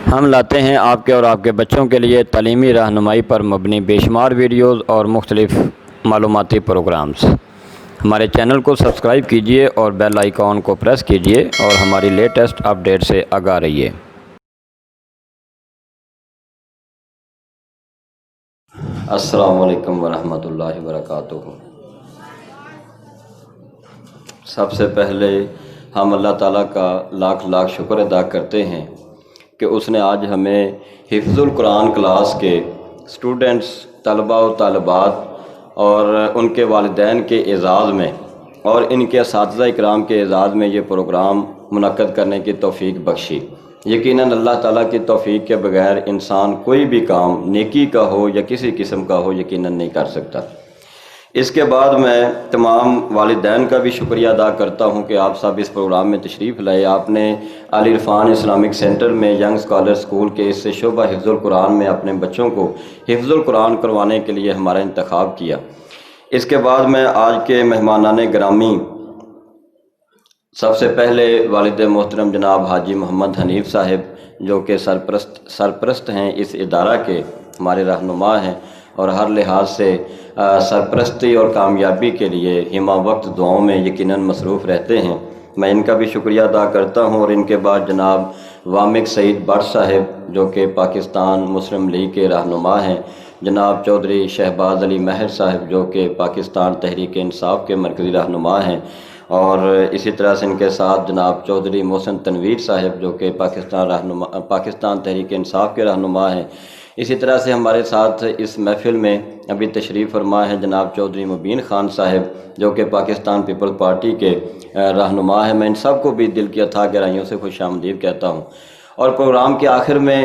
ہم لاتے ہیں آپ کے اور آپ کے بچوں کے لیے تعلیمی رہنمائی پر مبنی بے شمار ویڈیوز اور مختلف معلوماتی پروگرامز۔ ہمارے چینل کو سبسکرائب کیجیے اور بیل آئیکن کو پریس کیجیے اور ہماری لیٹسٹ اپڈیٹ سے آگاہ رہیے۔ السلام علیکم ورحمۃ اللہ وبرکاتہ۔ سب سے پہلے ہم اللہ تعالیٰ کا لاکھ شکر ادا کرتے ہیں کہ اس نے آج ہمیں حفظ القرآن کلاس کے اسٹوڈنٹس، طلباء و طالبات اور ان کے والدین کے اعزاز میں اور ان کے اساتذہ اکرام کے اعزاز میں یہ پروگرام منعقد کرنے کی توفیق بخشی۔ یقیناً اللہ تعالیٰ کی توفیق کے بغیر انسان کوئی بھی کام نیکی کا ہو یا کسی قسم کا ہو یقیناً نہیں کر سکتا۔ اس کے بعد میں تمام والدین کا بھی شکریہ ادا کرتا ہوں کہ آپ سب اس پروگرام میں تشریف لائے۔ آپ نے علی عرفان اسلامک سینٹر میں ینگ اسکالر اسکول کے اس سے شعبہ حفظ القرآن میں اپنے بچوں کو حفظ القرآن کروانے کے لیے ہمارا انتخاب کیا۔ اس کے بعد میں آج کے مہمانان گرامی، سب سے پہلے والد محترم جناب حاجی محمد حنیف صاحب جو کہ سرپرست ہیں اس ادارہ کے، ہمارے رہنما ہیں اور ہر لحاظ سے سرپرستی اور کامیابی کے لیے ہمہ وقت دعاؤں میں یقیناً مصروف رہتے ہیں، میں ان کا بھی شکریہ ادا کرتا ہوں۔ اور ان کے بعد جناب وامق سعید بٹ صاحب جو کہ پاکستان مسلم لیگ کے رہنما ہیں، جناب چودھری شہباز علی مہر صاحب جو کہ پاکستان تحریک انصاف کے مرکزی رہنما ہیں، اور اسی طرح سے ان کے ساتھ جناب چودھری محسن تنویر صاحب جو کہ پاکستان تحریک انصاف کے رہنما ہیں۔ اسی طرح سے ہمارے ساتھ اس محفل میں ابھی تشریف فرما ہے جناب چودھری مبین خان صاحب جو کہ پاکستان پیپل پارٹی کے رہنما ہیں۔ میں ان سب کو بھی دل کی اتھاہ گہرائیوں سے خوش آمدید کہتا ہوں۔ اور پروگرام کے آخر میں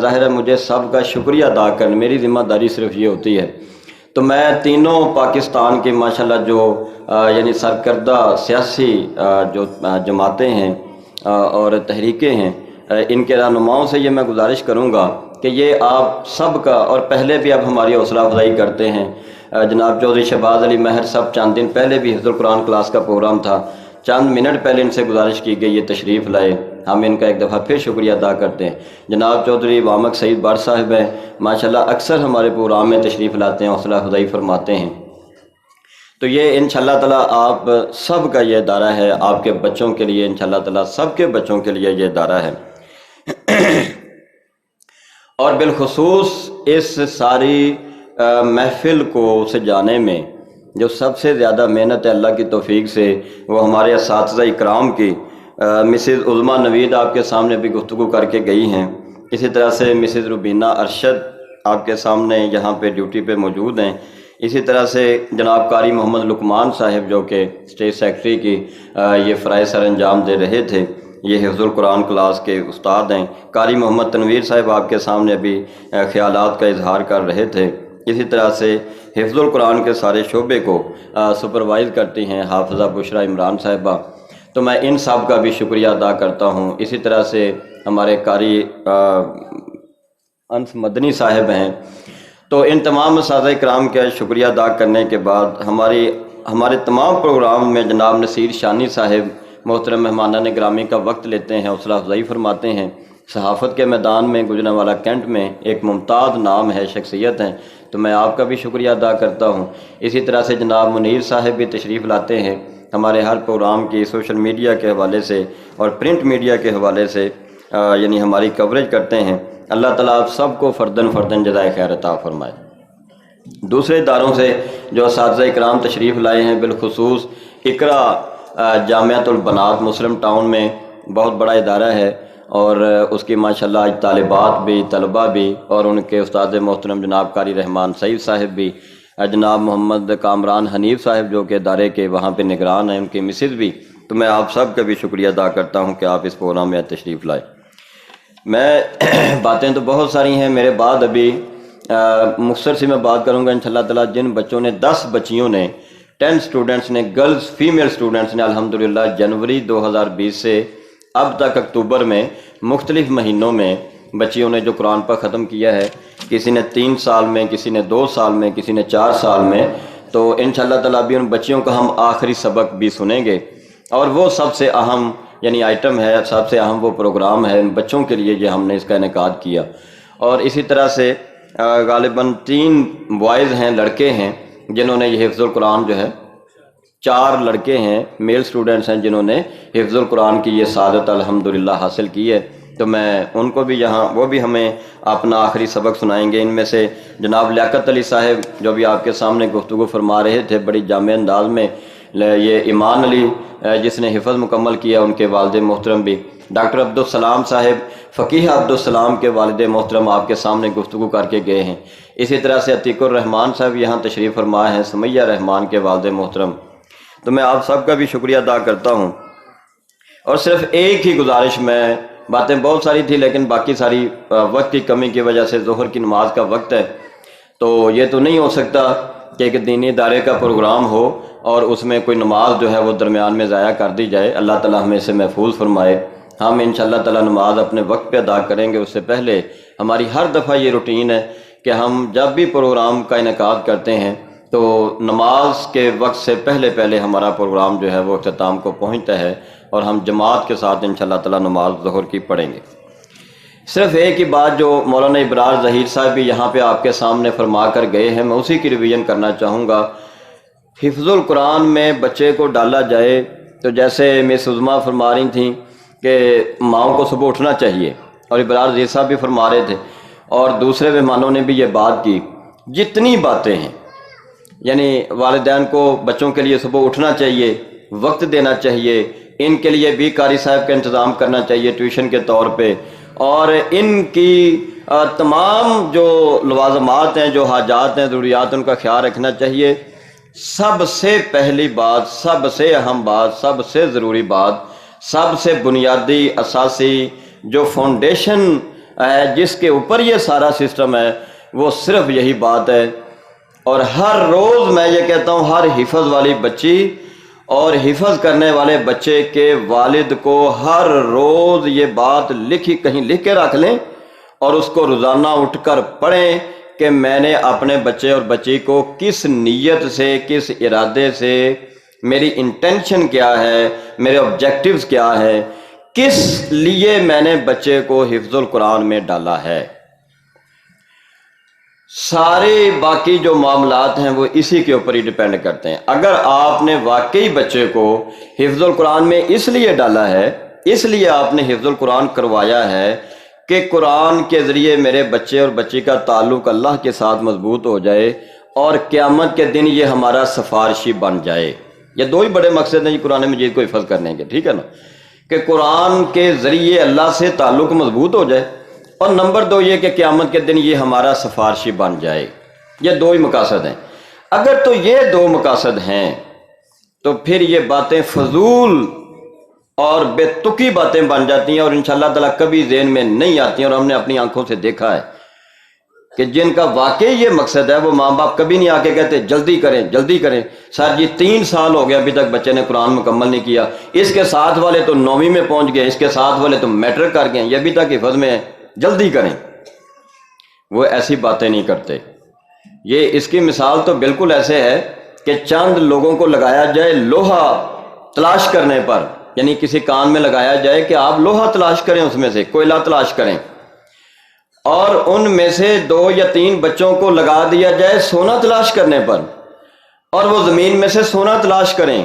ظاہر ہے مجھے سب کا شکریہ ادا کرنا، میری ذمہ داری صرف یہ ہوتی ہے، تو میں تینوں پاکستان کے ماشاءاللہ جو یعنی سرکردہ سیاسی جو جماعتیں ہیں اور تحریکیں ہیں، ان کے رہنماؤں سے یہ میں گزارش کروں گا کہ یہ آپ سب کا، اور پہلے بھی اب ہماری حوصلہ افزائی کرتے ہیں، جناب چودھری شہباز علی مہر صاحب چند دن پہلے بھی حفظ القرآن کلاس کا پروگرام تھا، چند منٹ پہلے ان سے گزارش کی گئی یہ تشریف لائے، ہم ان کا ایک دفعہ پھر شکریہ ادا کرتے ہیں۔ جناب چودھری وامق سعید بٹ صاحب ہیں، ماشاءاللہ اکثر ہمارے پروگرام میں تشریف لاتے ہیں، حوصلہ افزائی فرماتے ہیں۔ تو یہ انشاءاللہ تعالیٰ آپ سب کا یہ ادارہ ہے، آپ کے بچوں کے لیے، انشاءاللہ تعالیٰ سب کے بچوں کے لیے یہ ادارہ ہے۔ اور بالخصوص اس ساری محفل کو سجانے میں جو سب سے زیادہ محنت ہے اللہ کی توفیق سے، وہ ہمارے اساتذہ اکرام کی، مسز عظمیٰ نوید آپ کے سامنے بھی گفتگو کر کے گئی ہیں، اسی طرح سے مسز ربینہ ارشد آپ کے سامنے یہاں پہ ڈیوٹی پہ موجود ہیں، اسی طرح سے جناب قاری محمد لقمان صاحب جو کہ اسٹیٹ سیکرٹری کی یہ فرائض سر انجام دے رہے تھے، یہ حفظ القرآن کلاس کے استاد ہیں۔ قاری محمد تنویر صاحب آپ کے سامنے بھی خیالات کا اظہار کر رہے تھے۔ اسی طرح سے حفظ القرآن کے سارے شعبے کو سپروائز کرتی ہیں حافظہ بشریٰ عمران صاحبہ، تو میں ان سب کا بھی شکریہ ادا کرتا ہوں۔ اسی طرح سے ہمارے قاری انس مدنی صاحب ہیں۔ تو ان تمام اساتذہ کرام کا شکریہ ادا کرنے کے بعد ہمارے تمام پروگرام میں جناب نصیر شانی صاحب محترم مہمانان گرامی کا وقت لیتے ہیں، حوصلہ افزائی فرماتے ہیں، صحافت کے میدان میں گوجرانوالہ کینٹ میں ایک ممتاز نام ہے، شخصیت ہیں، تو میں آپ کا بھی شکریہ ادا کرتا ہوں۔ اسی طرح سے جناب منیر صاحب بھی تشریف لاتے ہیں، ہمارے ہر پروگرام کی سوشل میڈیا کے حوالے سے اور پرنٹ میڈیا کے حوالے سے یعنی ہماری کوریج کرتے ہیں۔ اللہ تعالیٰ آپ سب کو فرداً جزائے خیر عطا فرمائے۔ دوسرے اداروں سے جو اساتذہ اکرام تشریف لائے ہیں، بالخصوص اقرا جامعۃ البنات مسلم ٹاؤن میں بہت بڑا ادارہ ہے، اور اس کی ماشاءاللہ آج طالبات بھی، طلباء بھی، اور ان کے استاد محترم جناب قاری رحمان سعید صاحب بھی، جناب محمد کامران حنیف صاحب جو کہ ادارے کے وہاں پہ نگران ہیں، ان کی مسز بھی، تو میں آپ سب کا بھی شکریہ ادا کرتا ہوں کہ آپ اس پروگرام میں تشریف لائے۔ میں باتیں تو بہت ساری ہیں، میرے بعد ابھی مختصر سی میں بات کروں گا انشاءاللہ تعالیٰ۔ جن بچوں نے 10 بچیوں نے 10 اسٹوڈنٹس نے، گرلز فیمیل اسٹوڈنٹس نے الحمدللہ جنوری 2020 سے اب تک اکتوبر میں مختلف مہینوں میں بچیوں نے جو قرآن پاک ختم کیا ہے، کسی نے 3 سال میں، کسی نے 2 سال میں، کسی نے 4 سال میں، تو انشاءاللہ تعالیٰ بھی ان بچیوں کا ہم آخری سبق بھی سنیں گے، اور وہ سب سے اہم یعنی آئٹم ہے، سب سے اہم وہ پروگرام ہے بچوں کے لیے، یہ ہم نے اس کا انعقاد کیا۔ اور اسی طرح سے غالباً 3 بوائز ہیں، لڑکے ہیں، جنہوں نے یہ حفظ القرآن جو ہے، 4 لڑکے ہیں، میل سٹوڈنٹس ہیں جنہوں نے حفظ القرآن کی یہ سعادت الحمدللہ حاصل کی ہے۔ تو میں ان کو بھی یہاں، وہ بھی ہمیں اپنا آخری سبق سنائیں گے۔ ان میں سے جناب لیاقت علی صاحب جو بھی آپ کے سامنے گفتگو فرما رہے تھے بڑی جامع انداز میں، یہ ایمان علی جس نے حفظ مکمل کیا، ان کے والد محترم بھی، ڈاکٹر عبدالسلام صاحب، فقیہ عبدالسلام کے والد محترم آپ کے سامنے گفتگو کر کے گئے ہیں۔ اسی طرح سے عتیق الرحمان صاحب یہاں تشریف فرما ہیں، سمیہ رحمان کے والد محترم۔ تو میں آپ سب کا بھی شکریہ ادا کرتا ہوں، اور صرف ایک ہی گزارش، میں باتیں بہت ساری تھی لیکن باقی ساری وقت کی کمی کی وجہ سے، ظہر کی نماز کا وقت ہے، تو یہ تو نہیں ہو سکتا کہ ایک دینی ادارے کا پروگرام ہو اور اس میں کوئی نماز جو ہے وہ درمیان میں ضائع کر دی جائے۔ اللہ تعالیٰ ہمیں اسے محفوظ فرمائے۔ ہم انشاءاللہ تعالیٰ نماز اپنے وقت پہ ادا کریں گے۔ اس سے پہلے ہماری ہر دفعہ یہ روٹین ہے کہ ہم جب بھی پروگرام کا انعقاد کرتے ہیں تو نماز کے وقت سے پہلے ہمارا پروگرام جو ہے وہ اختتام کو پہنچتا ہے، اور ہم جماعت کے ساتھ انشاءاللہ تعالیٰ نماز ظہر کی پڑھیں گے۔ صرف ایک ہی بات جو مولانا ابراز ظہیر صاحب بھی یہاں پہ آپ کے سامنے فرما کر گئے ہیں، میں اسی کی ریویژن کرنا چاہوں گا۔ حفظ القرآن میں بچے کو ڈالا جائے تو جیسے مس عظمیٰ فرما رہی تھیں کہ ماؤں کو صبح اٹھنا چاہیے، اور ابراز ظہیر صاحب بھی فرما رہے تھے، اور دوسرے مہمانوں نے بھی یہ بات کی، جتنی باتیں ہیں، یعنی والدین کو بچوں کے لیے صبح اٹھنا چاہیے، وقت دینا چاہیے، ان کے لیے بھی قاری صاحب کا انتظام کرنا چاہیے ٹیوشن کے طور پہ، اور ان کی تمام جو لوازمات ہیں، جو حاجات ہیں، ضروریات، ان کا خیال رکھنا چاہیے۔ سب سے پہلی بات، سب سے اہم بات، سب سے ضروری بات، سب سے بنیادی اساسی جو فاؤنڈیشن ہے جس کے اوپر یہ سارا سسٹم ہے، وہ صرف یہی بات ہے۔ اور ہر روز میں یہ کہتا ہوں، ہر حفظ والی بچی اور حفظ کرنے والے بچے کے والد کو ہر روز یہ بات کہیں لکھ کے رکھ لیں، اور اس کو روزانہ اٹھ کر پڑھیں کہ میں نے اپنے بچے اور بچی کو کس نیت سے، کس ارادے سے، میری انٹینشن کیا ہے، میرے آبجیکٹیوز کیا ہے، کس لیے میں نے بچے کو حفظ القرآن میں ڈالا ہے۔ سارے باقی جو معاملات ہیں وہ اسی کے اوپر ہی ڈیپینڈ کرتے ہیں۔ اگر آپ نے واقعی بچے کو حفظ القرآن میں اس لیے ڈالا ہے، اس لیے آپ نے حفظ القرآن کروایا ہے کہ قرآن کے ذریعے میرے بچے اور بچی کا تعلق اللہ کے ساتھ مضبوط ہو جائے، اور قیامت کے دن یہ ہمارا سفارشی بن جائے۔ یہ 2 ہی بڑے مقصد ہیں قرآن مجید کو حفظ کرنے کے، ٹھیک ہے نا، کہ قرآن کے ذریعے اللہ سے تعلق مضبوط ہو جائے، اور نمبر 2 یہ کہ قیامت کے دن یہ ہمارا سفارشی بن جائے۔ یہ 2 ہی مقاصد ہیں۔ اگر تو یہ 2 مقاصد ہیں تو پھر یہ باتیں فضول اور بے تکی باتیں بن جاتی ہیں، اور انشاءاللہ تعالیٰ کبھی ذہن میں نہیں آتی ہیں، اور ہم نے اپنی آنکھوں سے دیکھا ہے کہ جن کا واقعی یہ مقصد ہے، وہ ماں باپ کبھی نہیں آ کے کہتے جلدی کریں جلدی کریں۔ سر جی 3 سال ہو گیا ابھی تک بچے نے قرآن مکمل نہیں کیا، اس کے ساتھ والے تو 9ویں میں پہنچ گئے، اس کے ساتھ والے تو میٹرک کر گئے، یہ ابھی تک حفظ میں ہے، جلدی کریں۔ وہ ایسی باتیں نہیں کرتے۔ یہ اس کی مثال تو بالکل ایسے ہے کہ چند لوگوں کو لگایا جائے لوہا تلاش کرنے پر، یعنی کسی کان میں لگایا جائے کہ آپ لوہا تلاش کریں، اس میں سے کوئلہ تلاش کریں، اور ان میں سے 2 یا 3 بچوں کو لگا دیا جائے سونا تلاش کرنے پر، اور وہ زمین میں سے سونا تلاش کریں،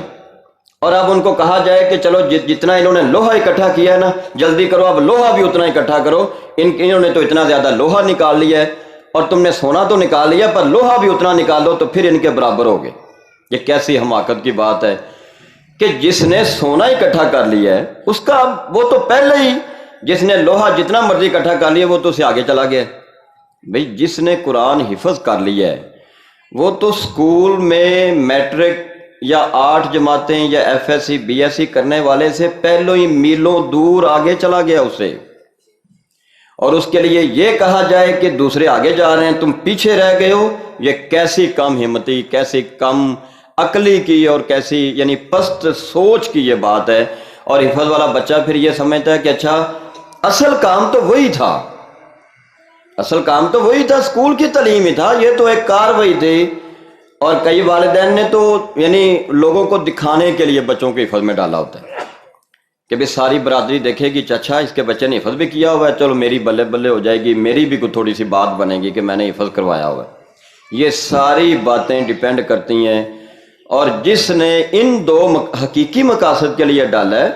اور اب ان کو کہا جائے کہ چلو جتنا انہوں نے لوہا اکٹھا کیا ہے نا، جلدی کرو، اب لوہا بھی اتنا اکٹھا کرو، انہوں نے تو اتنا زیادہ لوہا نکال لیا ہے، اور تم نے سونا تو نکال لیا پر لوہا بھی اتنا نکال دو تو پھر ان کے برابر ہوگے۔ یہ کیسی حماقت کی بات ہے کہ جس نے سونا اکٹھا کر لیا ہے اس کا، وہ تو پہلے ہی، جس نے لوہا جتنا مرضی اکٹھا کر لیا وہ تو اسے آگے چلا گیا۔ بھئی جس نے قرآن حفظ کر لیا ہے وہ تو سکول میں میٹرک یا 8 جماعتیں یا F S C B S C کرنے والے سے پہلو ہی میلوں دور آگے چلا گیا اسے، اور اس کے لیے یہ کہا جائے کہ دوسرے آگے جا رہے ہیں تم پیچھے رہ گئے ہو، یہ کیسی کم ہمتی، کیسی کم عقلی کی، اور کیسی یعنی پست سوچ کی یہ بات ہے۔ اور حفظ والا بچہ پھر یہ سمجھتا ہے کہ اچھا اصل کام تو وہی تھا، اصل کام تو وہی تھا، اسکول کی تعلیم ہی تھا، یہ تو ایک کاروائی تھی۔ اور کئی والدین نے تو یعنی لوگوں کو دکھانے کے لیے بچوں کو حفظ میں ڈالا ہوتا ہے کہ بھی ساری برادری دیکھے گی اچھا اس کے بچے نے حفظ بھی کیا ہوا ہے، چلو میری بلے بلے ہو جائے گی، میری بھی کوئی تھوڑی سی بات بنے گی کہ میں نے حفظ کروایا ہوا ہے۔ یہ ساری باتیں ڈیپینڈ کرتی ہیں، اور جس نے ان دو حقیقی مقاصد کے لیے ڈالا ہے،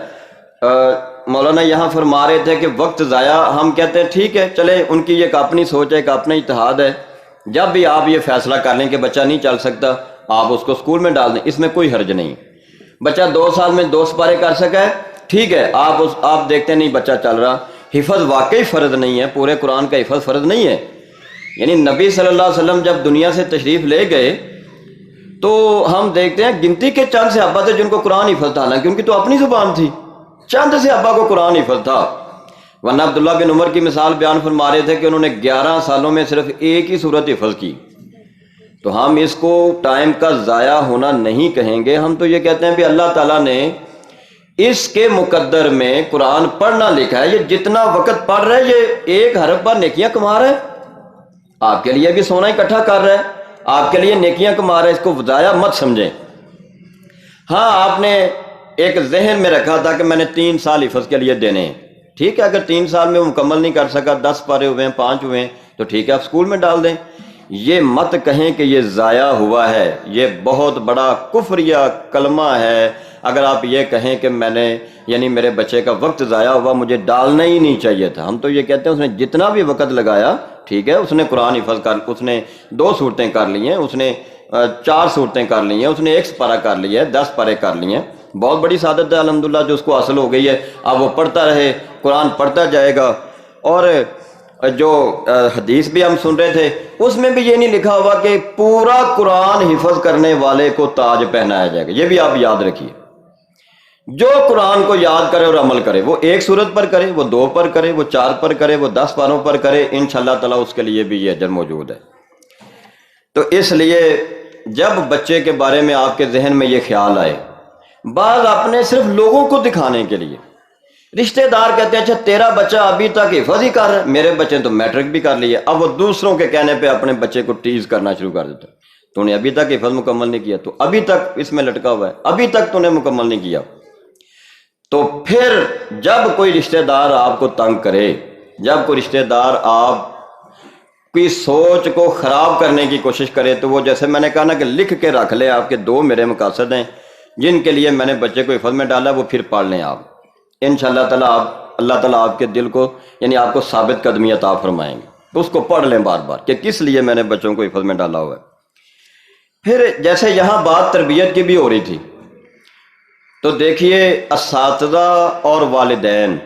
مولانا یہاں فرما رہے تھے کہ وقت ضائع، ہم کہتے ہیں ٹھیک ہے چلے، ان کی ایک اپنی سوچ ہے، ایک اپنا اتحاد ہے، جب بھی آپ یہ فیصلہ کر لیں کہ بچہ نہیں چل سکتا آپ اس کو اسکول میں ڈال دیں، اس میں کوئی حرج نہیں۔ بچہ 2 سال میں 2 سپارے کر سکا ہے، ٹھیک ہے، آپ دیکھتے نہیں بچہ چل رہا، حفظ واقعی فرض نہیں ہے، پورے قرآن کا حفظ فرض نہیں ہے۔ یعنی نبی صلی اللہ علیہ وسلم جب دنیا سے تشریف لے گئے تو ہم دیکھتے ہیں گنتی کے چند صحابہ تھے جن کو قرآن حفظ تھا، حالانکہ ان کی تو اپنی زبان تھی، چند صحابہ کو قرآن حفظ تھا۔ ورنہ عبداللہ بن عمر کی مثال بیان فرما رہے تھے کہ انہوں نے 11 سالوں میں صرف ایک ہی سورت حفظ کی۔ تو ہم اس کو ٹائم کا ضائع ہونا نہیں کہیں گے، ہم تو یہ کہتے ہیں کہ اللہ تعالیٰ نے اس کے مقدر میں قرآن پڑھنا لکھا ہے، یہ جتنا وقت پڑھ رہے یہ ایک حرف پر نیکیاں کما رہے، آپ کے لیے بھی سونا اکٹھا کر رہے، آپ کے لیے نیکیاں کما رہے، اس کو ضائع مت سمجھیں۔ ہاں آپ نے ایک ذہن میں رکھا تھا کہ میں نے 3 سال حفظ کے لیے دینے ہیں، ٹھیک ہے، اگر 3 سال میں وہ مکمل نہیں کر سکا، 10 پارے ہوئے ہیں، 5 ہوئے ہیں، تو ٹھیک ہے آپ اسکول میں ڈال دیں۔ یہ مت کہیں کہ یہ ضائع ہوا ہے، یہ بہت بڑا کفریہ کلمہ ہے اگر آپ یہ کہیں کہ میں نے یعنی میرے بچے کا وقت ضائع ہوا، مجھے ڈالنا ہی نہیں چاہیے تھا۔ ہم تو یہ کہتے ہیں اس نے جتنا بھی وقت لگایا ٹھیک ہے، اس نے قرآن حفظ کر، اس نے 2 صورتیں کر لی ہیں، اس نے 4 صورتیں کر لی ہیں، اس نے 1 سپارہ کر لیا ہے، 10 پارے کر لیے ہیں، بہت بڑی سعادت ہے الحمدللہ جو اس کو حاصل ہو گئی ہے۔ اب وہ پڑھتا رہے، قرآن پڑھتا جائے گا۔ اور جو حدیث بھی ہم سن رہے تھے اس میں بھی یہ نہیں لکھا ہوا کہ پورا قرآن حفظ کرنے والے کو تاج پہنایا جائے گا، یہ بھی آپ یاد رکھیے۔ جو قرآن کو یاد کرے اور عمل کرے، وہ 1 سورت پر کرے، وہ 2 پر کرے، وہ 4 پر کرے، وہ 10 پاروں پر کرے، انشاءاللہ تعالیٰ اس کے لیے بھی یہ اجر موجود ہے۔ تو اس لیے جب بچے کے بارے میں آپ کے ذہن میں یہ خیال آئے، بعض اپنے صرف لوگوں کو دکھانے کے لیے، رشتہ دار کہتے ہیں اچھا تیرا بچہ ابھی تک حفظ ہی کر رہا ہے، میرے بچے تو میٹرک بھی کر لیے، اب وہ دوسروں کے کہنے پہ اپنے بچے کو ٹیز کرنا شروع کر دیتا ہے، تو نے ابھی تک حفظ مکمل نہیں کیا، تو ابھی تک اس میں لٹکا ہوا ہے، ابھی تک تو نے مکمل نہیں کیا۔ تو پھر جب کوئی رشتہ دار آپ کو تنگ کرے، جب کوئی رشتہ دار آپ کی سوچ کو خراب کرنے کی کوشش کرے، تو وہ جیسے میں نے کہا نا کہ لکھ کے رکھ لے، آپ کے 2 میرے مقاصد ہیں جن کے لیے میں نے بچے کو حفظ میں ڈالا، وہ پھر پڑھ لیں آپ، انشاءاللہ تعالیٰ اللہ تعالیٰ آپ کے دل کو یعنی آپ کو ثابت قدمی عطا فرمائیں گے۔ تو اس کو پڑھ لیں بار بار کہ کس لیے میں نے بچوں کو حفظ میں ڈالا ہوا ہے۔ پھر جیسے یہاں بات تربیت کی بھی ہو رہی تھی، تو دیکھیے اساتذہ اور والدین،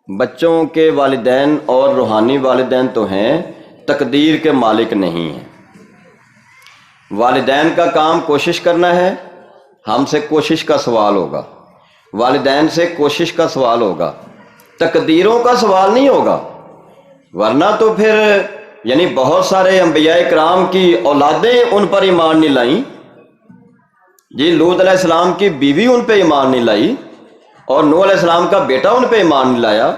بچوں کے والدین اور روحانی والدین تو ہیں، تقدیر کے مالک نہیں ہیں۔ والدین کا کام کوشش کرنا ہے، ہم سے کوشش کا سوال ہوگا، والدین سے کوشش کا سوال ہوگا، تقدیروں کا سوال نہیں ہوگا۔ ورنہ تو پھر یعنی بہت سارے انبیاء کرام کی اولادیں ان پر ایمان نہیں لائیں، جی لوط علیہ السلام کی بیوی ان پہ ایمان نہیں لائی، اور نوح علیہ السلام کا بیٹا ان پہ ایمان نہیں لایا۔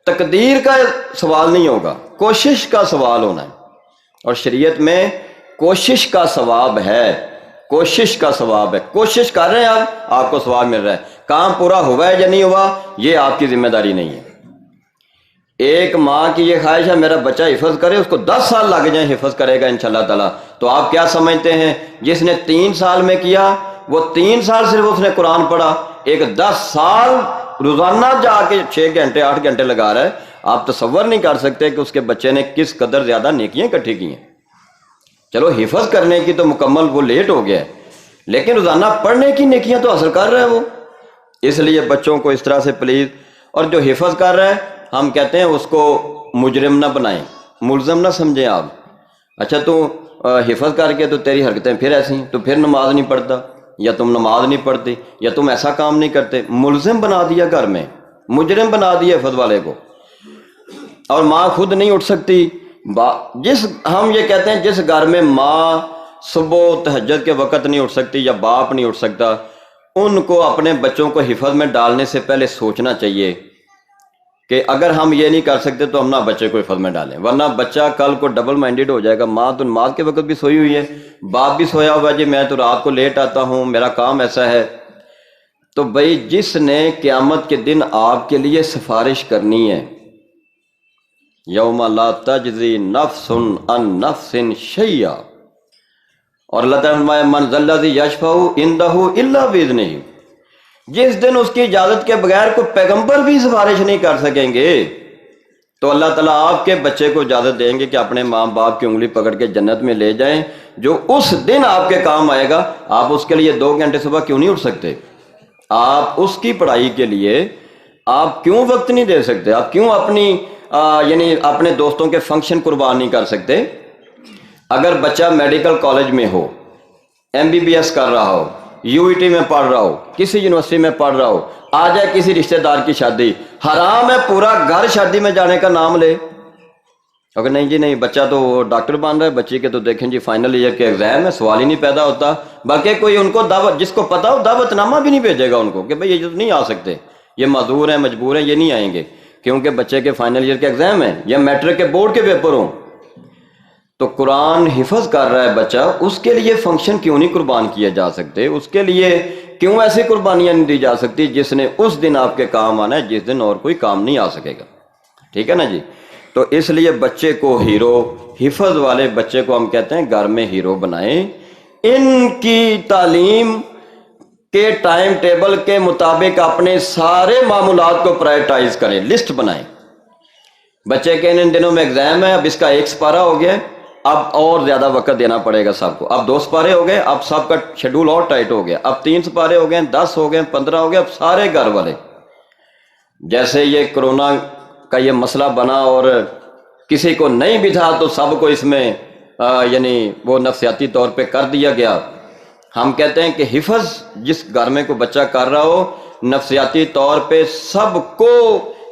تقدیر کا سوال نہیں ہوگا، کوشش کا سوال ہونا ہے، اور شریعت میں کوشش کا ثواب ہے، کوشش کا ثواب ہے، کوشش کر رہے ہیں آپ کو ثواب مل رہا ہے، کام پورا ہوا ہے یا نہیں ہوا یہ آپ کی ذمہ داری نہیں ہے۔ ایک ماں کی یہ خواہش ہے میرا بچہ حفظ کرے، اس کو 10 سال لگ جائیں حفظ کرے گا انشاءاللہ تعالیٰ، تو آپ کیا سمجھتے ہیں جس نے 3 سال میں کیا، وہ 3 سال صرف اس نے قرآن پڑھا، ایک 10 سال روزانہ جا کے 6 گھنٹے 8 گھنٹے لگا رہا ہے، آپ تصور نہیں کر سکتے کہ اس کے بچے نے کس قدر زیادہ نیکیاں اکٹھی کی ہیں۔ چلو حفظ کرنے کی تو مکمل وہ لیٹ ہو گیا ہے، لیکن روزانہ پڑھنے کی نیکیاں تو حاصل کر رہا ہے وہ۔ اس لیے بچوں کو اس طرح سے پلیز، اور جو حفظ کر رہا ہے ہم کہتے ہیں اس کو مجرم نہ بنائیں، ملزم نہ سمجھیں آپ۔ اچھا تو حفظ کر کے تو تیری حرکتیں پھر ایسی ہیں، تو پھر نماز نہیں پڑھتا، یا تم نماز نہیں پڑھتی، یا تم ایسا کام نہیں کرتے، ملزم بنا دیا گھر میں، مجرم بنا دیا حفظ والے کو۔ اور ماں خود نہیں اٹھ سکتی، ہم یہ کہتے ہیں جس گھر میں ماں صبح تہجد کے وقت نہیں اٹھ سکتی یا باپ نہیں اٹھ سکتا، ان کو اپنے بچوں کو حفظ میں ڈالنے سے پہلے سوچنا چاہیے کہ اگر ہم یہ نہیں کر سکتے تو ہم نہ بچے کو حفظ میں ڈالیں، ورنہ بچہ کل کو ڈبل مائنڈیڈ ہو جائے گا۔ ماں تو نماز کے وقت بھی سوئی ہوئی ہے، باپ بھی سویا ہوا ہے، جی میں تو رات کو لیٹ آتا ہوں، میرا کام ایسا ہے، تو بھائی جس نے قیامت کے دن آپ کے لیے سفارش کرنی ہے، یوم لا تجزی نفس عن نفس شیئا، اور اللہ تعالیٰ فرمایا من ذا الذی یشفع عندہ الا باذنہ، جس دن اس کی اجازت کے بغیر کوئی پیغمبر بھی سفارش نہیں کر سکیں گے، تو اللہ تعالیٰ آپ کے بچے کو اجازت دیں گے کہ اپنے ماں باپ کی انگلی پکڑ کے جنت میں لے جائیں، جو اس دن آپ کے کام آئے گا۔ آپ اس کے لیے 2 گھنٹے صبح کیوں نہیں اٹھ سکتے؟ آپ اس کی پڑھائی کے لیے آپ کیوں وقت نہیں دے سکتے؟ آپ کیوں اپنی یعنی اپنے دوستوں کے فنکشن قربان نہیں کر سکتے؟ اگر بچہ میڈیکل کالج میں ہو، MBBS کر رہا ہو، UET میں پڑھ رہا ہو، کسی یونیورسٹی میں پڑھ رہا ہو، آ جائے کسی رشتہ دار کی شادی، حرام ہے پورا گھر شادی میں جانے کا نام لے۔ اگر نہیں جی نہیں، بچہ تو ڈاکٹر بن رہا ہے، بچی کے تو دیکھیں جی فائنل ایئر کے ایگزام ہے، سوال ہی نہیں پیدا ہوتا، بلکہ کوئی ان کو دعوت، جس کو پتا ہو دعوت نامہ بھی نہیں بھیجے گا ان کو کہ بھئی یہ نہیں آ سکتے، یہ معذور ہیں، مجبور ہیں، یہ نہیں آئیں گے، کیونکہ بچے کے فائنل ایئر کے ایگزام ہیں یا میٹرک کے بورڈ کے پیپر ہوں۔ تو قرآن حفظ کر رہا ہے بچہ، اس کے لیے فنکشن کیوں نہیں قربان کیے جا سکتے؟ اس کے لیے کیوں ایسی قربانیاں نہیں دی جا سکتی جس نے اس دن آپ کے کام آنا ہے، جس دن اور کوئی کام نہیں آ سکے گا؟ ٹھیک ہے نا جی؟ تو اس لیے بچے کو ہیرو، حفظ والے بچے کو ہم کہتے ہیں گھر میں ہیرو بنائیں، ان کی تعلیم کے ٹائم ٹیبل کے مطابق اپنے سارے معمولات کو پرائرٹائز کریں، لسٹ بنائیں۔ بچے کے ان دنوں میں ایگزام ہے، اب اس کا 1 سپارہ ہو گیا، اب اور زیادہ وقت دینا پڑے گا سب کو، اب 2 سپارے ہو گئے، اب سب کا شیڈول اور ٹائٹ ہو گیا، اب 3 سپارے ہو گئے، 10 ہو گئے، 15 ہو گئے، اب سارے گھر والے، جیسے یہ کرونا کا یہ مسئلہ بنا اور کسی کو نہیں بھی تھا تو سب کو اس میں یعنی وہ نفسیاتی طور پہ کر دیا گیا۔ ہم کہتے ہیں کہ حفظ جس گھر میں کوئی بچہ کر رہا ہو، نفسیاتی طور پہ سب کو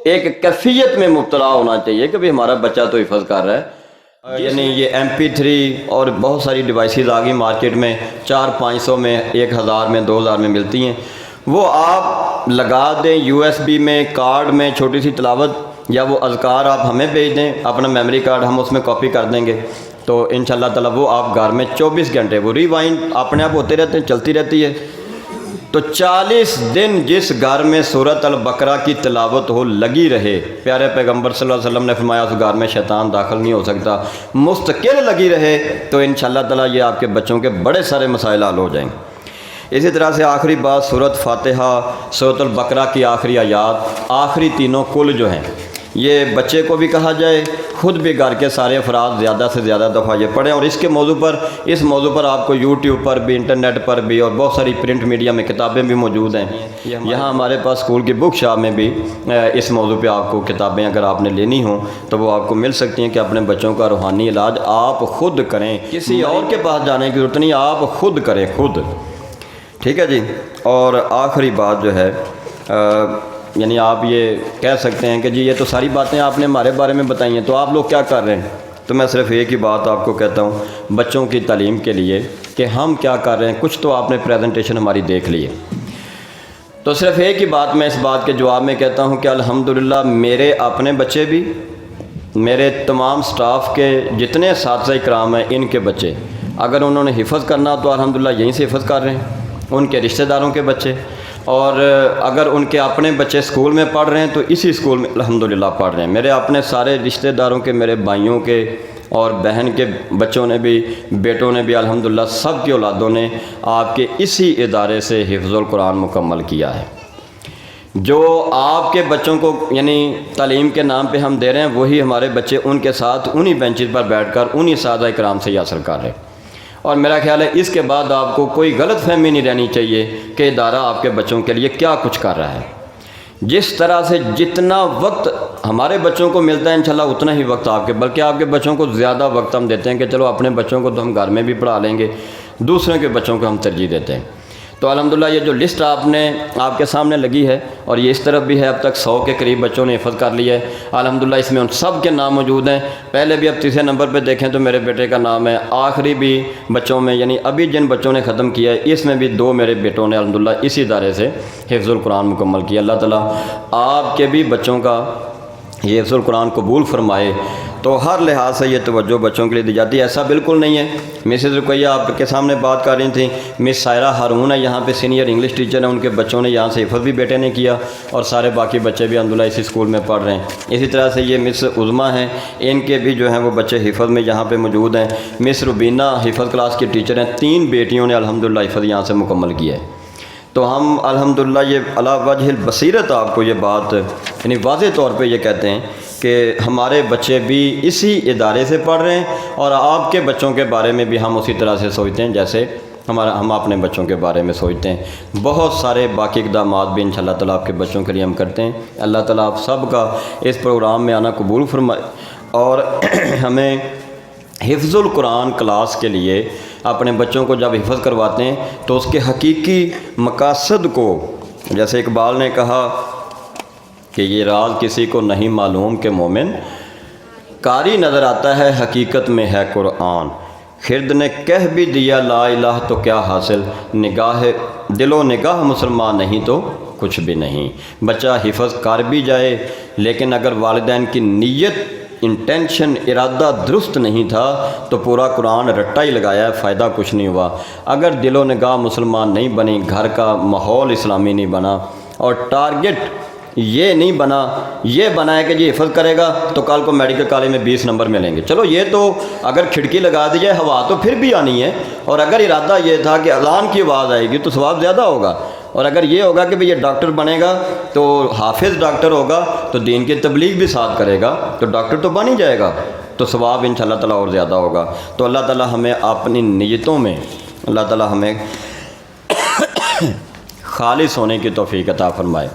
ایک کیفیت میں مبتلا ہونا چاہیے کہ بھی ہمارا بچہ تو حفظ کر رہا ہے۔ یعنی یہ MP3 اور بہت ساری ڈیوائسز آ گئی مارکیٹ میں، 400-500 میں، 1000 میں، 2000 میں ملتی ہیں، وہ آپ لگا دیں USB میں، کارڈ میں، چھوٹی سی تلاوت، یا وہ اذکار آپ ہمیں بھیج دیں، اپنا میموری کارڈ ہم اس میں کاپی کر دیں گے، تو انشاءاللہ تعالیٰ وہ آپ گھر میں 24 گھنٹے وہ ریوائنڈ اپنے آپ ہوتے رہتے ہیں، چلتی رہتی ہے۔ تو 40 دن جس گھر میں سورۃ البقرہ کی تلاوت ہو، لگی رہے، پیارے پیغمبر صلی اللہ علیہ وسلم نے فرمایا اس گھر میں شیطان داخل نہیں ہو سکتا، مستقل لگی رہے، تو انشاءاللہ تعالیٰ یہ آپ کے بچوں کے بڑے سارے مسائل حل ہو جائیں گے۔ اسی طرح سے آخری بات، سورۃ فاتحہ، سورۃ البقرہ کی آخری آیات، آخری تینوں کل جو ہیں، یہ بچے کو بھی کہا جائے، خود بھی گھر کے سارے افراد زیادہ سے زیادہ دفعہ یہ پڑھیں، اور اس موضوع پر آپ کو YouTube پر بھی، انٹرنیٹ پر بھی، اور بہت ساری پرنٹ میڈیا میں کتابیں بھی موجود ہیں۔ یہاں ہمارے پاس اسکول کی بک شاپ میں بھی اس موضوع پہ آپ کو کتابیں اگر آپ نے لینی ہوں تو وہ آپ کو مل سکتی ہیں کہ اپنے بچوں کا روحانی علاج آپ خود کریں، کسی اور کے پاس جانے کی ضرورت نہیں، آپ خود کریں، خود۔ ٹھیک ہے جی؟ اور آخری بات جو ہے، یعنی آپ یہ کہہ سکتے ہیں کہ جی یہ تو ساری باتیں آپ نے ہمارے بارے میں بتائی ہیں، تو آپ لوگ کیا کر رہے ہیں؟ تو میں صرف ایک ہی بات آپ کو کہتا ہوں بچوں کی تعلیم کے لیے کہ ہم کیا کر رہے ہیں۔ کچھ تو آپ نے پریزنٹیشن ہماری دیکھ لی ہے، تو صرف ایک ہی بات میں اس بات کے جواب میں کہتا ہوں کہ الحمدللہ میرے اپنے بچے بھی، میرے تمام سٹاف کے جتنے اساتذہ کرام ہیں، ان کے بچے اگر انہوں نے حفظ کرنا تو الحمدللہ یہیں سے حفظ کر رہے ہیں، ان کے رشتہ داروں کے بچے، اور اگر ان کے اپنے بچے اسکول میں پڑھ رہے ہیں تو اسی اسکول میں الحمدللہ پڑھ رہے ہیں۔ میرے اپنے سارے رشتہ داروں کے، میرے بھائیوں کے اور بہن کے بچوں نے بھی، بیٹوں نے بھی، الحمدللہ سب کی اولادوں نے آپ کے اسی ادارے سے حفظ القرآن مکمل کیا ہے۔ جو آپ کے بچوں کو یعنی تعلیم کے نام پہ ہم دے رہے ہیں، وہی ہمارے بچے ان کے ساتھ انہی بینچز پر بیٹھ کر انہی اساتذہ کرام سے حاصل کر رہے ہیں۔ اور میرا خیال ہے اس کے بعد آپ کو کوئی غلط فہمی نہیں رہنی چاہیے کہ ادارہ آپ کے بچوں کے لیے کیا کچھ کر رہا ہے۔ جس طرح سے جتنا وقت ہمارے بچوں کو ملتا ہے انشاءاللہ اتنا ہی وقت آپ کے، بلکہ آپ کے بچوں کو زیادہ وقت ہم دیتے ہیں کہ چلو اپنے بچوں کو تو ہم گھر میں بھی پڑھا لیں گے، دوسروں کے بچوں کو ہم ترجیح دیتے ہیں۔ تو الحمدللہ یہ جو لسٹ آپ کے سامنے لگی ہے، اور یہ اس طرف بھی ہے، اب تک 100 کے قریب بچوں نے حفظ کر لیا ہے الحمدللہ۔ اس میں ان سب کے نام موجود ہیں، پہلے بھی اب تیسرے نمبر پہ دیکھیں تو میرے بیٹے کا نام ہے، آخری بھی بچوں میں یعنی ابھی جن بچوں نے ختم کیا ہے اس میں بھی 2 میرے بیٹوں نے الحمدللہ اسی ادارے سے حفظ القرآن مکمل کیا۔ اللہ تعالیٰ آپ کے بھی بچوں کا یہ حفظ القرآن قبول فرمائے تو ہر لحاظ سے یہ توجہ بچوں کے لیے دی جاتی ہے۔ ایسا بالکل نہیں ہے۔ مسز رقیہ آپ کے سامنے بات کر رہی تھیں، مس سائرہ ہارون ہے یہاں پہ سینئر انگلش ٹیچر ہیں، ان کے بچوں نے یہاں سے حفظ بھی بیٹے نے کیا اور سارے باقی بچے بھی الحمدللہ اسی اسکول میں پڑھ رہے ہیں۔ اسی طرح سے یہ مس عظمیٰ ہیں، ان کے بھی جو ہیں وہ بچے حفظ میں یہاں پہ موجود ہیں۔ مس ربینہ حفظ کلاس کی ٹیچر ہیں، 3 بیٹیوں نے الحمدللہ حفظ یہاں سے مکمل کیا ہے۔ تو ہم الحمدللہ یہ علی وجہ البصیرت آپ کو یہ بات یعنی واضح طور پہ یہ کہتے ہیں کہ ہمارے بچے بھی اسی ادارے سے پڑھ رہے ہیں اور آپ کے بچوں کے بارے میں بھی ہم اسی طرح سے سوچتے ہیں جیسے ہم اپنے بچوں کے بارے میں سوچتے ہیں۔ بہت سارے باقی اقدامات بھی انشاءاللہ تعالیٰ آپ کے بچوں کے لیے ہم کرتے ہیں۔ اللہ تعالیٰ آپ سب کا اس پروگرام میں آنا قبول فرمائے اور ہمیں حفظ القرآن کلاس کے لیے اپنے بچوں کو جب حفظ کرواتے ہیں تو اس کے حقیقی مقاصد کو، جیسے اقبال نے کہا کہ یہ راز کسی کو نہیں معلوم کہ مومن قاری نظر آتا ہے حقیقت میں ہے قرآن، خرد نے کہہ بھی دیا لا الہ تو کیا حاصل، نگاہ دل و نگاہ مسلمان نہیں تو کچھ بھی نہیں۔ بچہ حفظ کر بھی جائے لیکن اگر والدین کی نیت انٹینشن ارادہ درست نہیں تھا تو پورا قرآن رٹا ہی لگایا ہے، فائدہ کچھ نہیں ہوا۔ اگر دل و نگاہ مسلمان نہیں بنی، گھر کا ماحول اسلامی نہیں بنا اور ٹارگٹ یہ نہیں بنا، یہ بنا ہے کہ یہ حفظ کرے گا تو کل کو میڈیکل کالج میں 20 نمبر ملیں گے، چلو یہ تو اگر کھڑکی لگا دی جائے ہوا تو پھر بھی آنی ہے، اور اگر ارادہ یہ تھا کہ اذان کی آواز آئے گی تو ثواب زیادہ ہوگا، اور اگر یہ ہوگا کہ یہ ڈاکٹر بنے گا تو حافظ ڈاکٹر ہوگا تو دین کی تبلیغ بھی ساتھ کرے گا تو ڈاکٹر تو بن ہی جائے گا، تو ثواب انشاءاللہ تعالیٰ اور زیادہ ہوگا۔ تو اللہ تعالیٰ ہمیں اپنی نیتوں میں اللہ تعالیٰ ہمیں خالص ہونے کی توفیق عطا فرمائے۔